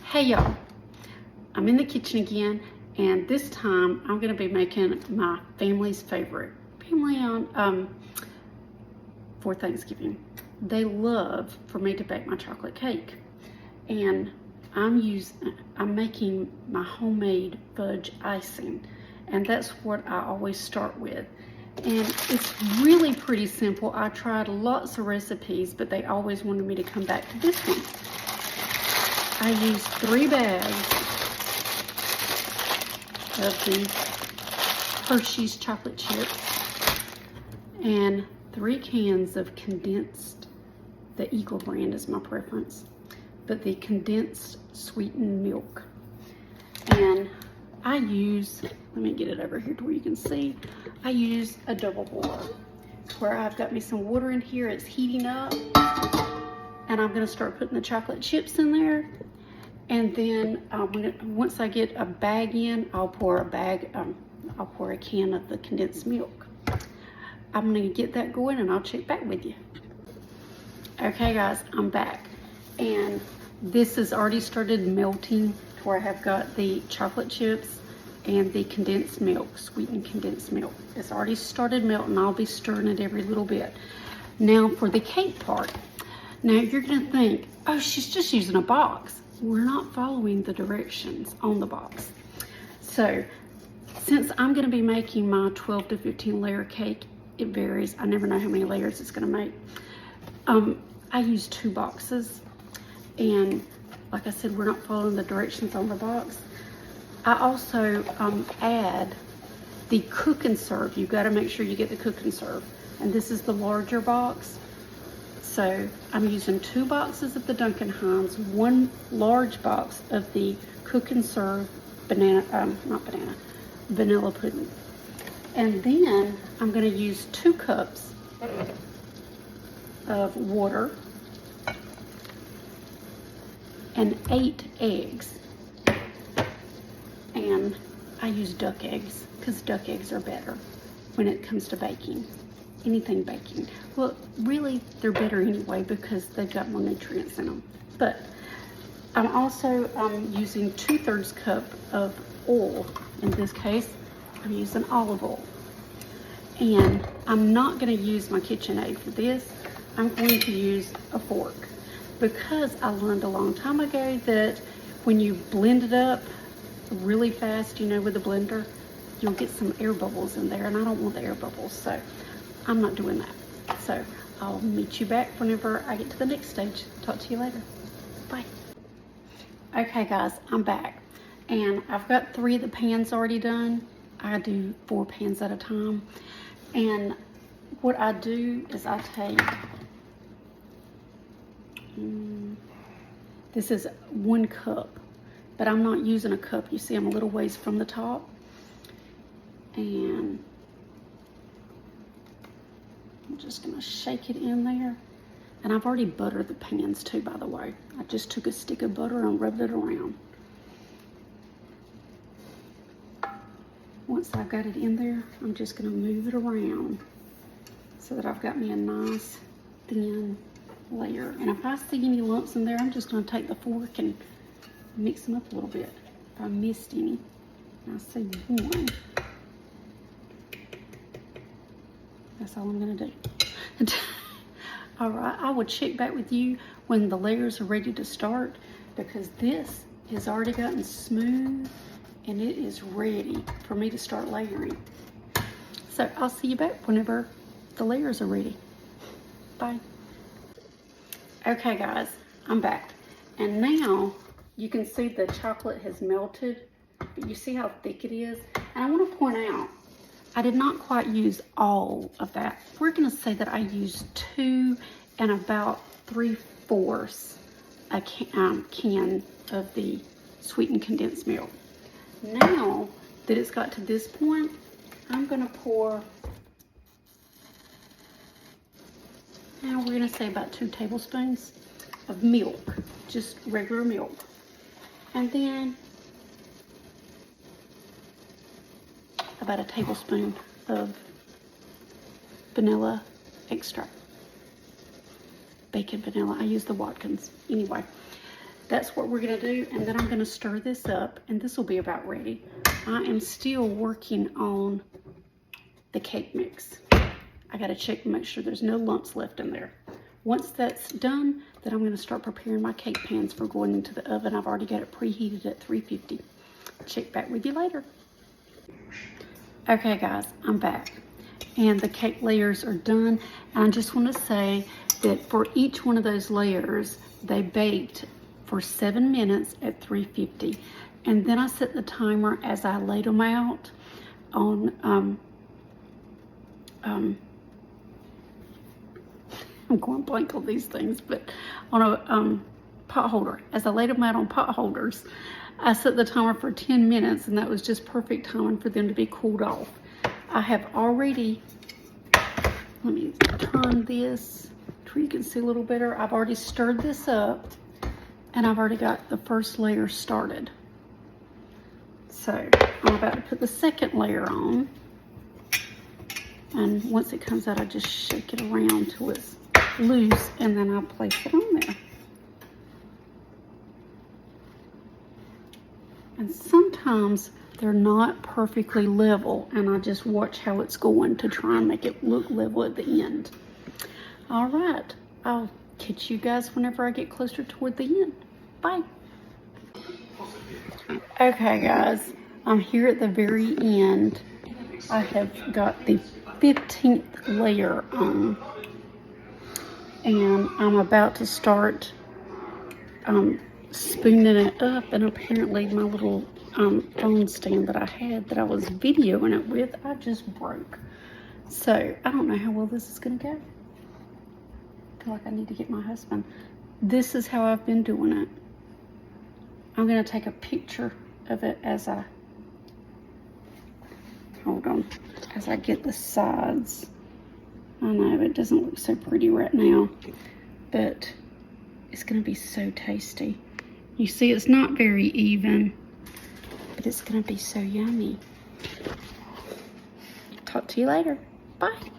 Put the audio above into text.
Hey y'all, I'm in the kitchen again, and this time I'm gonna be making my family's favorite. Family on for Thanksgiving. They love for me to bake my chocolate cake, and I'm making my homemade fudge icing, and that's what I always start with. And it's really pretty simple. I tried lots of recipes, but they always wanted me to come back to this one. I used 3 bags of the Hershey's chocolate chips and 3 cans of condensed, the Eagle brand is my preference, but the condensed sweetened milk. And I use, let me get it over here to where you can see, I use a double boiler where I've got me some water in here, it's heating up, and I'm gonna start putting the chocolate chips in there. And then once I get a bag in, I'll pour a can of the condensed milk. I'm gonna get that going and I'll check back with you. Okay guys, I'm back. And this has already started melting to where I have got the chocolate chips and the condensed milk, sweetened condensed milk. It's already started melting. I'll be stirring it every little bit. Now for the cake part. Now you're gonna think, oh, she's just using a box. We're not following the directions on the box. So since I'm gonna be making my 12 to 15 layer cake, it varies. I never know how many layers it's gonna make. I use 2 boxes. And like I said, we're not following the directions on the box. I also add the cook and serve. You've got to make sure you get the cook and serve. And this is the larger box. So I'm using 2 boxes of the Duncan Hines, 1 large box of the cook and serve vanilla pudding. And then I'm going to use 2 cups of water and 8 eggs. And I use duck eggs because duck eggs are better when it comes to baking. Anything baking. Well, really, they're better anyway because they've got more nutrients in them. But I'm also using 2/3 cup of oil. In this case, I'm using olive oil. And I'm not going to use my KitchenAid for this. I'm going to use a fork because I learned a long time ago that when you blend it up really fast, you know, with the blender, you'll get some air bubbles in there, and I don't want the air bubbles, so I'm not doing that. So I'll meet you back whenever I get to the next stage. Talk to you later. Bye. Okay guys, I'm back. And I've got 3 of the pans already done. I do 4 pans at a time. And what I do is I take, this is 1 cup, but I'm not using a cup. You see I'm a little ways from the top. And I'm just gonna shake it in there. And I've already buttered the pans too, by the way. I just took a stick of butter and rubbed it around. Once I've got it in there, I'm just gonna move it around so that I've got me a nice thin layer. And if I see any lumps in there, I'm just gonna take the fork and mix them up a little bit. If I missed any, I see 1. That's all I'm gonna do. All right, I will check back with you when the layers are ready to start because this has already gotten smooth and it is ready for me to start layering. So I'll see you back whenever the layers are ready. Bye. Okay guys, I'm back. And now you can see the chocolate has melted, but you see how thick it is? And I want to point out, I did not quite use all of that. We're gonna say that I used 2 and about 3/4 a can of the sweetened condensed milk. Now that it's got to this point, I'm gonna pour, now we're gonna say about 2 tablespoons of milk, just regular milk. And then about a tablespoon of vanilla extract. Bacon vanilla, I use the Watkins. Anyway, that's what we're gonna do. And then I'm gonna stir this up, and this will be about ready. I am still working on the cake mix. I gotta check and make sure there's no lumps left in there. Once that's done, then I'm gonna start preparing my cake pans for going into the oven. I've already got it preheated at 350. Check back with you later. Okay guys, I'm back. And the cake layers are done. And I just wanna say that for each one of those layers, they baked for 7 minutes at 350. And then I set the timer as I laid them out on, I'm going blank on these things, but on a pot holder. As I laid them out on pot holders, I set the timer for 10 minutes, and that was just perfect timing for them to be cooled off. I have already, let me turn this so you can see a little better. I've already stirred this up, and I've already got the first layer started. So I'm about to put the second layer on. And once it comes out, I just shake it around till it's loose, and then I place it on there. And sometimes they're not perfectly level, and I just watch how it's going to try and make it look level at the end. All right, I'll catch you guys whenever I get closer toward the end. Bye. Okay guys, I'm here at the very end. I have got the 15th layer on, and I'm about to start spooning it up, and apparently my little phone stand that I had that I was videoing it with, I just broke. So I don't know how well this is gonna go. I feel like I need to get my husband. This is how I've been doing it. I'm gonna take a picture of it as I, hold on, as I get the sides. I know it doesn't look so pretty right now, but it's gonna be so tasty. You see, it's not very even, but it's gonna be so yummy. Talk to you later. Bye.